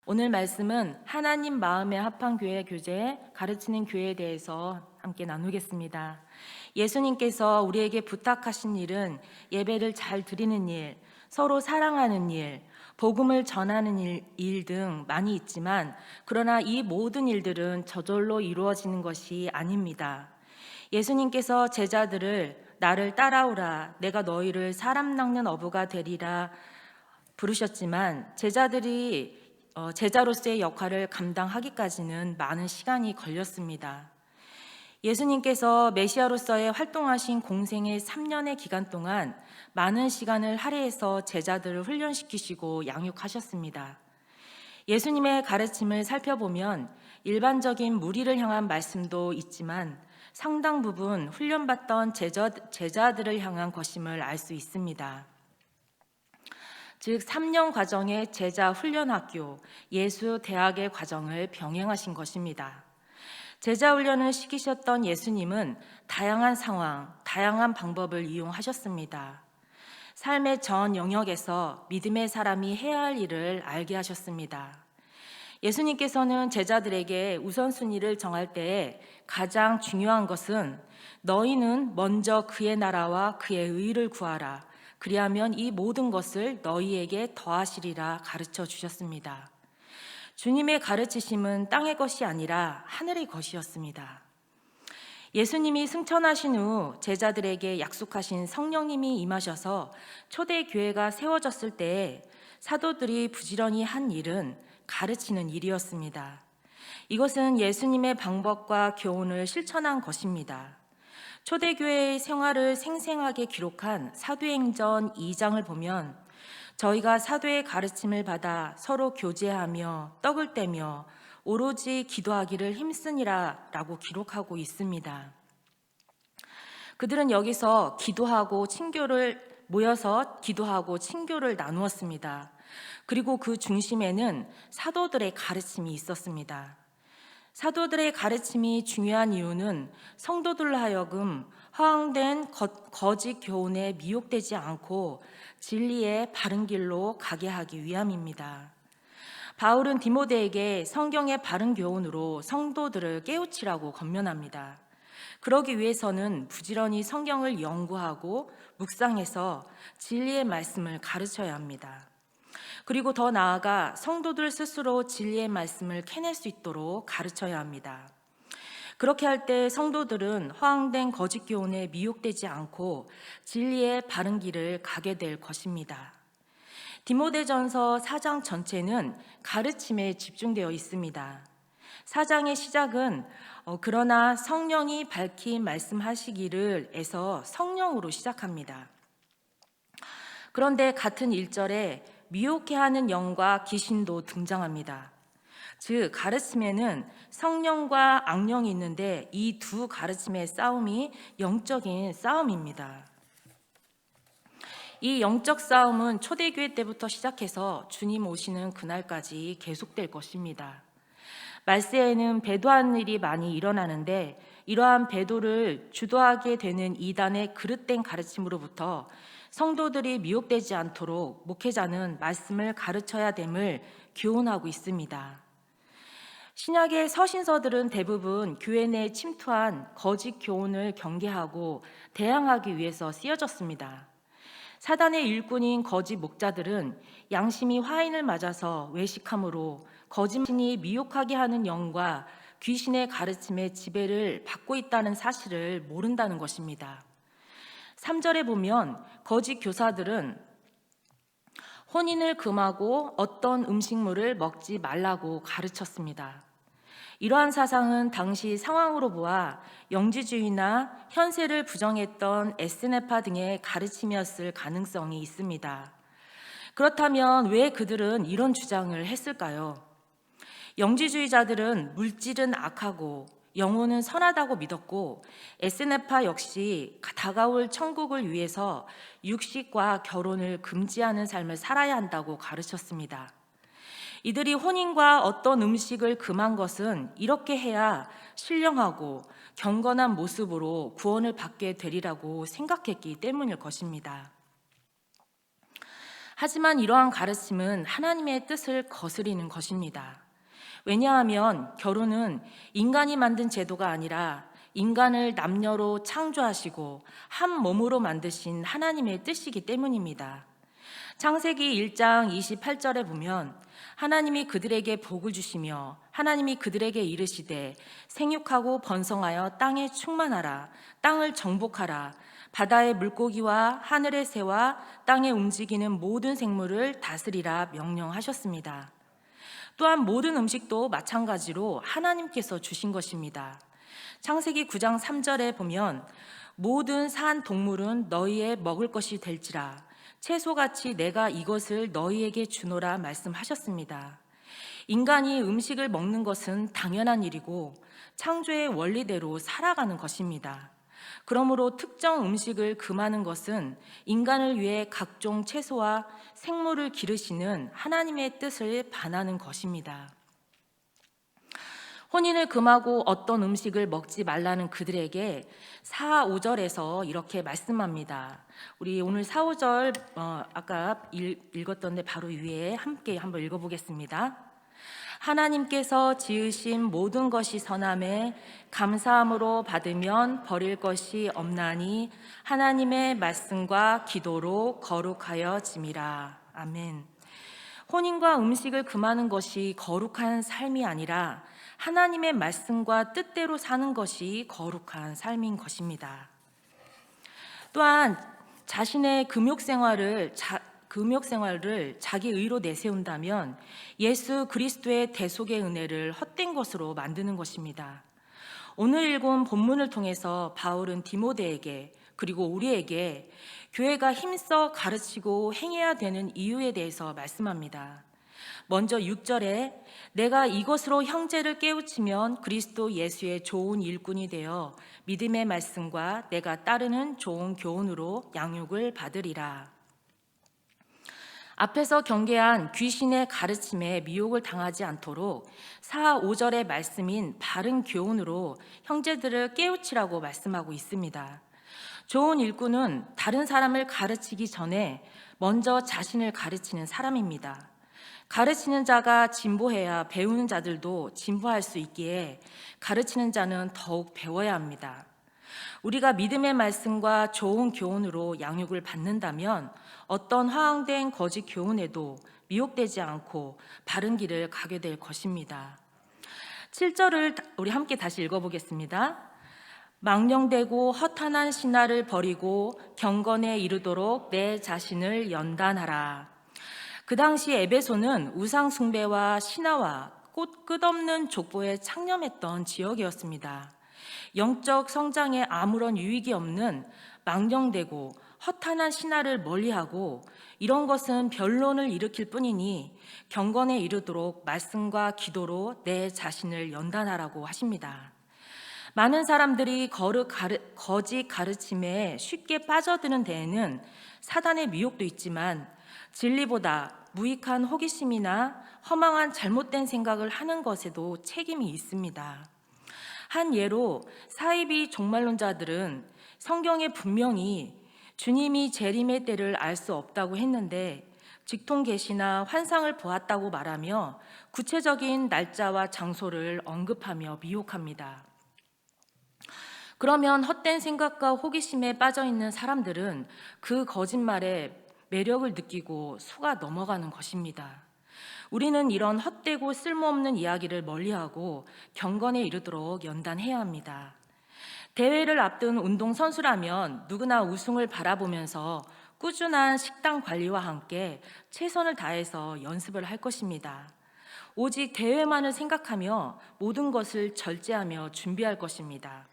오늘 말씀은 하나님 마음에 합한 교회 교재, 가르치는 교회에 대해서 함께 나누겠습니다. 예수님께서 우리에게 부탁하신 일은 예배를 잘 드리는 일, 서로 사랑하는 일, 복음을 전하는 일 등 많이 있지만, 그러나 이 모든 일들은 저절로 이루어지는 것이 아닙니다. 예수님께서 제자들을 나를 따라오라, 내가 너희를 사람 낚는 어부가 되리라 부르셨지만, 제자로서의 역할을 감당하기까지는 많은 시간이 걸렸습니다. 예수님께서 메시아로서의 활동하신 공생의 3년의 기간 동안 많은 시간을 할애해서 제자들을 훈련시키시고 양육하셨습니다. 예수님의 가르침을 살펴보면 일반적인 무리를 향한 말씀도 있지만 상당 부분 훈련받던 제자들을 향한 것임을 알 수 있습니다. 즉 3년 과정의 제자 훈련학교, 예수 대학의 과정을 병행하신 것입니다. 제자 훈련을 시키셨던 예수님은 다양한 상황, 다양한 방법을 이용하셨습니다. 삶의 전 영역에서 믿음의 사람이 해야 할 일을 알게 하셨습니다. 예수님께서는 제자들에게 우선순위를 정할 때에 가장 중요한 것은 너희는 먼저 그의 나라와 그의 의를 구하라. 그리하면 이 모든 것을 너희에게 더하시리라 가르쳐 주셨습니다. 주님의 가르치심은 땅의 것이 아니라 하늘의 것이었습니다. 예수님이 승천하신 후 제자들에게 약속하신 성령님이 임하셔서 초대교회가 세워졌을 때에 사도들이 부지런히 한 일은 가르치는 일이었습니다. 이것은 예수님의 방법과 교훈을 실천한 것입니다. 초대교회의 생활을 생생하게 기록한 사도행전 2장을 보면 저희가 사도의 가르침을 받아 서로 교제하며 떡을 떼며 오로지 기도하기를 힘쓰니라 라고 기록하고 있습니다. 그들은 여기서 모여서 기도하고 친교를 나누었습니다. 그리고 그 중심에는 사도들의 가르침이 있었습니다. 사도들의 가르침이 중요한 이유는 성도들로 하여금 허황된 거짓 교훈에 미혹되지 않고 진리의 바른 길로 가게 하기 위함입니다. 바울은 디모데에게 성경의 바른 교훈으로 성도들을 깨우치라고 권면합니다. 그러기 위해서는 부지런히 성경을 연구하고 묵상해서 진리의 말씀을 가르쳐야 합니다. 그리고 더 나아가 성도들 스스로 진리의 말씀을 캐낼 수 있도록 가르쳐야 합니다. 그렇게 할 때 성도들은 허황된 거짓 교훈에 미혹되지 않고 진리의 바른 길을 가게 될 것입니다. 디모데전서 4장 전체는 가르침에 집중되어 있습니다. 4장의 시작은 그러나 성령이 밝히 말씀하시기를 에서 성령으로 시작합니다. 그런데 같은 1절에 미혹해 하는 영과 귀신도 등장합니다. 즉 가르침에는 성령과 악령이 있는데 이 두 가르침의 싸움이 영적인 싸움입니다. 이 영적 싸움은 초대교회 때부터 시작해서 주님 오시는 그날까지 계속될 것입니다. 말세에는 배도하는 일이 많이 일어나는데 이러한 배도를 주도하게 되는 이단의 그릇된 가르침으로부터 성도들이 미혹되지 않도록 목회자는 말씀을 가르쳐야 됨을 교훈하고 있습니다. 신약의 서신서들은 대부분 교회 내에 침투한 거짓 교훈을 경계하고 대항하기 위해서 쓰여졌습니다. 사단의 일꾼인 거짓 목자들은 양심이 화인을 맞아서 외식함으로 거짓신이 미혹하게 하는 영과 귀신의 가르침의 지배를 받고 있다는 사실을 모른다는 것입니다. 3절에 보면 거짓 교사들은 혼인을 금하고 어떤 음식물을 먹지 말라고 가르쳤습니다. 이러한 사상은 당시 상황으로 보아 영지주의나 현세를 부정했던 에스네파 등의 가르침이었을 가능성이 있습니다. 그렇다면 왜 그들은 이런 주장을 했을까요? 영지주의자들은 물질은 악하고 영혼은 선하다고 믿었고 에스네파 역시 다가올 천국을 위해서 육식과 결혼을 금지하는 삶을 살아야 한다고 가르쳤습니다. 이들이 혼인과 어떤 음식을 금한 것은 이렇게 해야 신령하고 경건한 모습으로 구원을 받게 되리라고 생각했기 때문일 것입니다. 하지만 이러한 가르침은 하나님의 뜻을 거스리는 것입니다. 왜냐하면 결혼은 인간이 만든 제도가 아니라 인간을 남녀로 창조하시고 한 몸으로 만드신 하나님의 뜻이기 때문입니다. 창세기 1장 28절에 보면 하나님이 그들에게 복을 주시며 하나님이 그들에게 이르시되 생육하고 번성하여 땅에 충만하라, 땅을 정복하라, 바다의 물고기와 하늘의 새와 땅에 움직이는 모든 생물을 다스리라 명령하셨습니다. 또한 모든 음식도 마찬가지로 하나님께서 주신 것입니다. 창세기 9장 3절에 보면 모든 산 동물은 너희의 먹을 것이 될지라 채소같이 내가 이것을 너희에게 주노라 말씀하셨습니다. 인간이 음식을 먹는 것은 당연한 일이고 창조의 원리대로 살아가는 것입니다. 그러므로 특정 음식을 금하는 것은 인간을 위해 각종 채소와 생물을 기르시는 하나님의 뜻을 반하는 것입니다. 혼인을 금하고 어떤 음식을 먹지 말라는 그들에게 4, 5절에서 이렇게 말씀합니다. 우리 오늘 4, 5절 아까 읽었던데 바로 위에 함께 한번 읽어보겠습니다. 하나님께서 지으신 모든 것이 선함에 감사함으로 받으면 버릴 것이 없나니 하나님의 말씀과 기도로 거룩하여 짐이라. 아멘. 혼인과 음식을 금하는 것이 거룩한 삶이 아니라 하나님의 말씀과 뜻대로 사는 것이 거룩한 삶인 것입니다. 또한 자신의 금욕 생활을 자기 의로 내세운다면 예수 그리스도의 대속의 은혜를 헛된 것으로 만드는 것입니다. 오늘 읽은 본문을 통해서 바울은 디모데에게 그리고 우리에게 교회가 힘써 가르치고 행해야 되는 이유에 대해서 말씀합니다. 먼저 6절에 내가 이것으로 형제를 깨우치면 그리스도 예수의 좋은 일꾼이 되어 믿음의 말씀과 내가 따르는 좋은 교훈으로 양육을 받으리라. 앞에서 경계한 귀신의 가르침에 미혹을 당하지 않도록 4, 5절의 말씀인 바른 교훈으로 형제들을 깨우치라고 말씀하고 있습니다. 좋은 일꾼은 다른 사람을 가르치기 전에 먼저 자신을 가르치는 사람입니다. 가르치는 자가 진보해야 배우는 자들도 진보할 수 있기에 가르치는 자는 더욱 배워야 합니다. 우리가 믿음의 말씀과 좋은 교훈으로 양육을 받는다면 어떤 허황된 거짓 교훈에도 미혹되지 않고 바른 길을 가게 될 것입니다. 7절을 우리 함께 다시 읽어보겠습니다. 망령되고 허탄한 신화를 버리고 경건에 이르도록 내 자신을 연단하라. 그 당시 에베소는 우상 숭배와 신화와 끝없는 족보에 창념했던 지역이었습니다. 영적 성장에 아무런 유익이 없는 망령되고 허탄한 신화를 멀리하고 이런 것은 변론을 일으킬 뿐이니 경건에 이르도록 말씀과 기도로 내 자신을 연단하라고 하십니다. 많은 사람들이 거짓 가르침에 쉽게 빠져드는 데에는 사단의 미혹도 있지만 진리보다 무익한 호기심이나 허망한 잘못된 생각을 하는 것에도 책임이 있습니다. 한 예로 사이비 종말론자들은 성경에 분명히 주님이 재림의 때를 알 수 없다고 했는데 직통 계시나 환상을 보았다고 말하며 구체적인 날짜와 장소를 언급하며 미혹합니다. 그러면 헛된 생각과 호기심에 빠져있는 사람들은 그 거짓말에 매력을 느끼고 속아 넘어가는 것입니다. 우리는 이런 헛되고 쓸모없는 이야기를 멀리하고 경건에 이르도록 연단해야 합니다. 대회를 앞둔 운동선수라면 누구나 우승을 바라보면서 꾸준한 식단 관리와 함께 최선을 다해서 연습을 할 것입니다. 오직 대회만을 생각하며 모든 것을 절제하며 준비할 것입니다.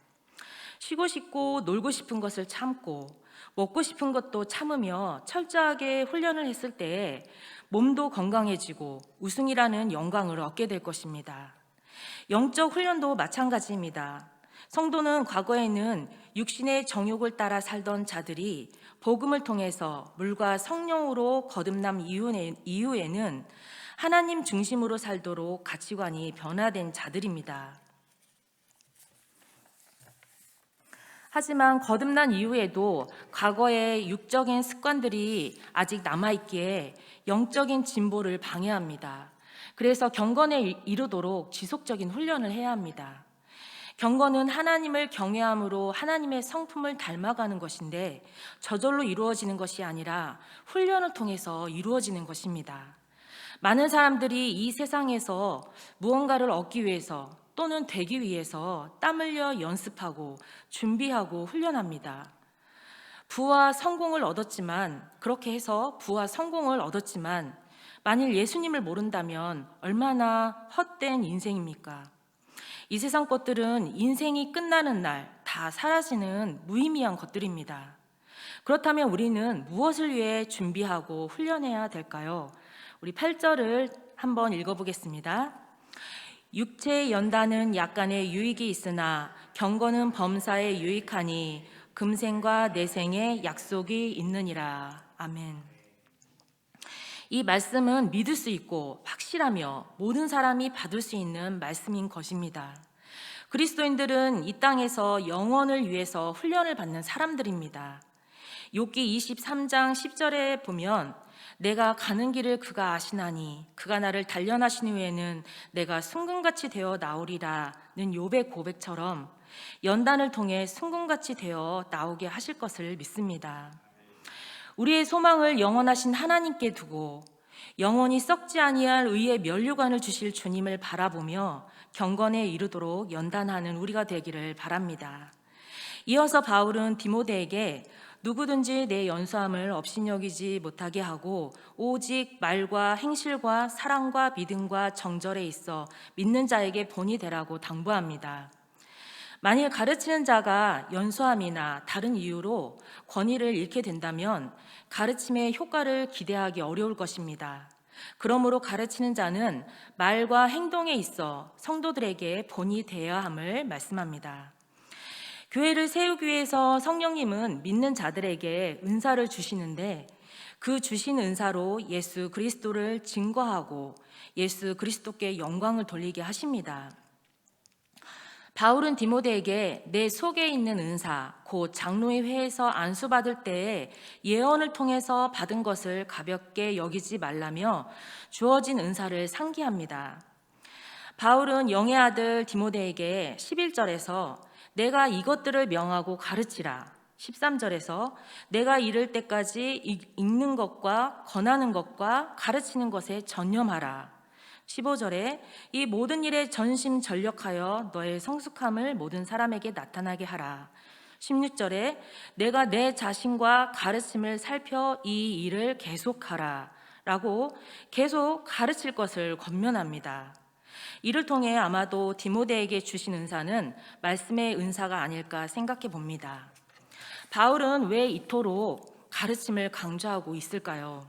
쉬고 싶고 놀고 싶은 것을 참고 먹고 싶은 것도 참으며 철저하게 훈련을 했을 때에 몸도 건강해지고 우승이라는 영광을 얻게 될 것입니다. 영적 훈련도 마찬가지입니다. 성도는 과거에는 육신의 정욕을 따라 살던 자들이 복음을 통해서 물과 성령으로 거듭남 이후에는 하나님 중심으로 살도록 가치관이 변화된 자들입니다. 하지만 거듭난 이후에도 과거의 육적인 습관들이 아직 남아있기에 영적인 진보를 방해합니다. 그래서 경건에 이르도록 지속적인 훈련을 해야 합니다. 경건은 하나님을 경외함으로 하나님의 성품을 닮아가는 것인데 저절로 이루어지는 것이 아니라 훈련을 통해서 이루어지는 것입니다. 많은 사람들이 이 세상에서 무언가를 얻기 위해서 또는 되기 위해서 땀 흘려 연습하고 준비하고 훈련합니다. 그렇게 해서 부와 성공을 얻었지만 만일 예수님을 모른다면 얼마나 헛된 인생입니까? 이 세상 것들은 인생이 끝나는 날 다 사라지는 무의미한 것들입니다. 그렇다면 우리는 무엇을 위해 준비하고 훈련해야 될까요? 우리 8절을 한번 읽어보겠습니다. 육체의 연단은 약간의 유익이 있으나 경건은 범사에 유익하니 금생과 내생에 약속이 있느니라. 아멘. 이 말씀은 믿을 수 있고 확실하며 모든 사람이 받을 수 있는 말씀인 것입니다. 그리스도인들은 이 땅에서 영원을 위해서 훈련을 받는 사람들입니다. 욥기 23장 10절에 보면 내가 가는 길을 그가 아시나니 그가 나를 단련하신 후에는 내가 순금같이 되어 나오리라는 욥의 고백처럼 연단을 통해 순금같이 되어 나오게 하실 것을 믿습니다. 우리의 소망을 영원하신 하나님께 두고 영원히 썩지 아니할 의의 면류관을 주실 주님을 바라보며 경건에 이르도록 연단하는 우리가 되기를 바랍니다. 이어서 바울은 디모데에게 누구든지 내 연수함을 업신여기지 못하게 하고 오직 말과 행실과 사랑과 믿음과 정절에 있어 믿는 자에게 본이 되라고 당부합니다. 만일 가르치는 자가 연수함이나 다른 이유로 권위를 잃게 된다면 가르침의 효과를 기대하기 어려울 것입니다. 그러므로 가르치는 자는 말과 행동에 있어 성도들에게 본이 되어야 함을 말씀합니다. 교회를 세우기 위해서 성령님은 믿는 자들에게 은사를 주시는데 그 주신 은사로 예수 그리스도를 증거하고 예수 그리스도께 영광을 돌리게 하십니다. 바울은 디모데에게 내 속에 있는 은사, 곧 장로의 회에서 안수받을 때에 예언을 통해서 받은 것을 가볍게 여기지 말라며 주어진 은사를 상기합니다. 바울은 영의 아들 디모데에게 11절에서 내가 이것들을 명하고 가르치라, 13절에서 내가 이를 때까지 읽는 것과 권하는 것과 가르치는 것에 전념하라, 15절에 이 모든 일에 전심전력하여 너의 성숙함을 모든 사람에게 나타나게 하라, 16절에 내가 내 자신과 가르침을 살펴 이 일을 계속하라 라고 계속 가르칠 것을 권면합니다. 이를 통해 아마도 디모데에게 주신 은사는 말씀의 은사가 아닐까 생각해 봅니다. 바울은 왜 이토록 가르침을 강조하고 있을까요?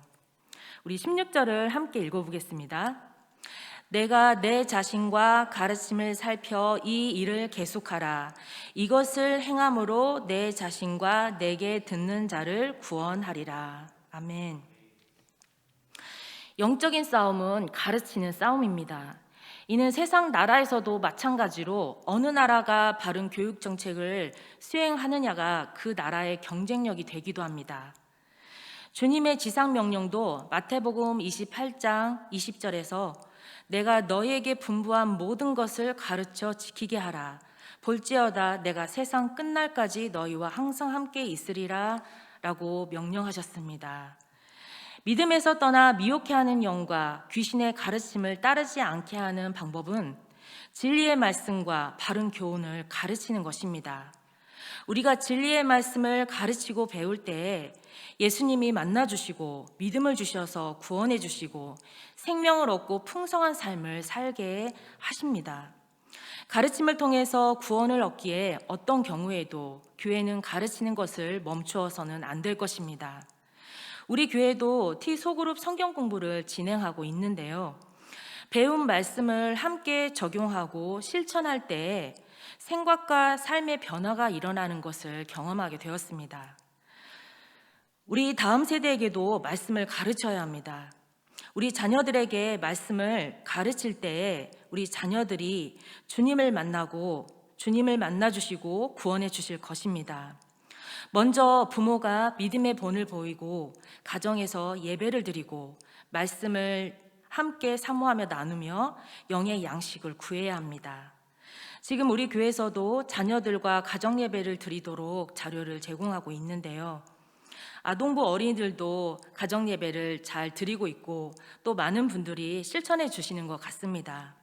우리 16절을 함께 읽어보겠습니다. 내가 내 자신과 가르침을 살펴 이 일을 계속하라. 이것을 행함으로 내 자신과 내게 듣는 자를 구원하리라. 아멘. 영적인 싸움은 가르치는 싸움입니다. 이는 세상 나라에서도 마찬가지로 어느 나라가 바른 교육 정책을 수행하느냐가 그 나라의 경쟁력이 되기도 합니다. 주님의 지상명령도 마태복음 28장 20절에서 내가 너희에게 분부한 모든 것을 가르쳐 지키게 하라. 볼지어다 내가 세상 끝날까지 너희와 항상 함께 있으리라 라고 명령하셨습니다. 믿음에서 떠나 미혹해하는 영과 귀신의 가르침을 따르지 않게 하는 방법은 진리의 말씀과 바른 교훈을 가르치는 것입니다. 우리가 진리의 말씀을 가르치고 배울 때에 예수님이 만나주시고 믿음을 주셔서 구원해 주시고 생명을 얻고 풍성한 삶을 살게 하십니다. 가르침을 통해서 구원을 얻기에 어떤 경우에도 교회는 가르치는 것을 멈추어서는 안 될 것입니다. 우리 교회도 T소그룹 성경 공부를 진행하고 있는데요. 배운 말씀을 함께 적용하고 실천할 때에 생각과 삶의 변화가 일어나는 것을 경험하게 되었습니다. 우리 다음 세대에게도 말씀을 가르쳐야 합니다. 우리 자녀들에게 말씀을 가르칠 때에 우리 자녀들이 주님을 만나고 주님을 만나 주시고 구원해 주실 것입니다. 먼저 부모가 믿음의 본을 보이고 가정에서 예배를 드리고 말씀을 함께 사모하며 나누며 영의 양식을 구해야 합니다. 지금 우리 교회에서도 자녀들과 가정 예배를 드리도록 자료를 제공하고 있는데요. 아동부 어린이들도 가정 예배를 잘 드리고 있고 또 많은 분들이 실천해 주시는 것 같습니다.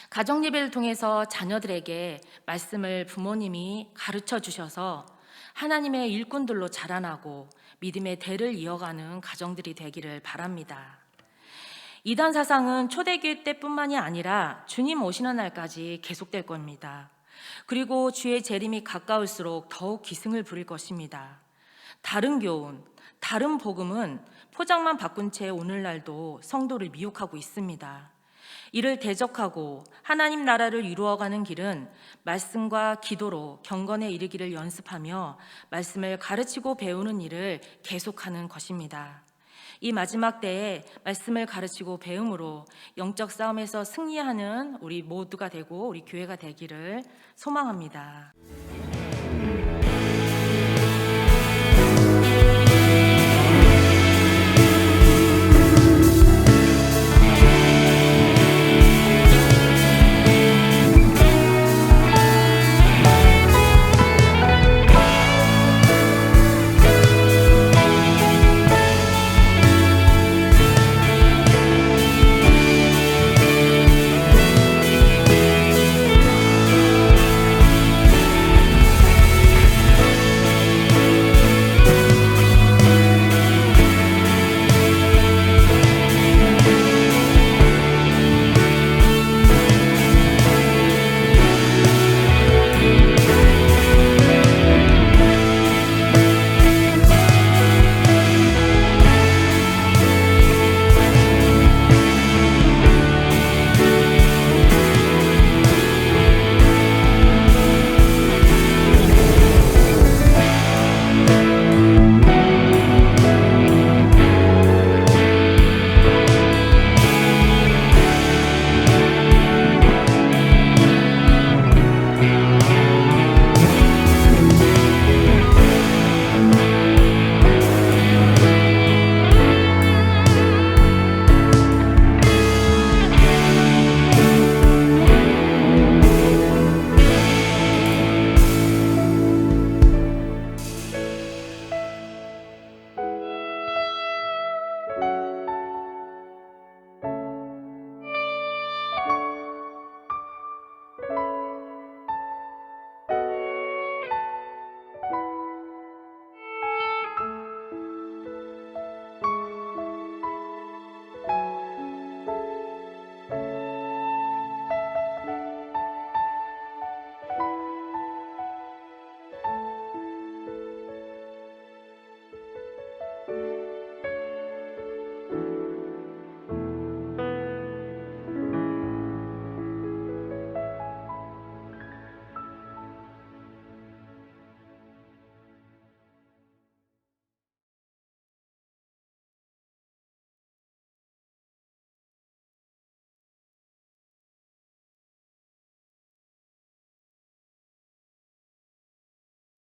가정 예배를 통해서 자녀들에게 말씀을 부모님이 가르쳐 주셔서 하나님의 일꾼들로 자라나고 믿음의 대를 이어가는 가정들이 되기를 바랍니다. 이단 사상은 초대교회 때뿐만이 아니라 주님 오시는 날까지 계속될 겁니다. 그리고 주의 재림이 가까울수록 더욱 기승을 부릴 것입니다. 다른 교훈, 다른 복음은 포장만 바꾼 채 오늘날도 성도를 미혹하고 있습니다. 이를 대적하고 하나님 나라를 이루어가는 길은 말씀과 기도로 경건에 이르기를 연습하며 말씀을 가르치고 배우는 일을 계속하는 것입니다. 이 마지막 때에 말씀을 가르치고 배움으로 영적 싸움에서 승리하는 우리 모두가 되고 우리 교회가 되기를 소망합니다.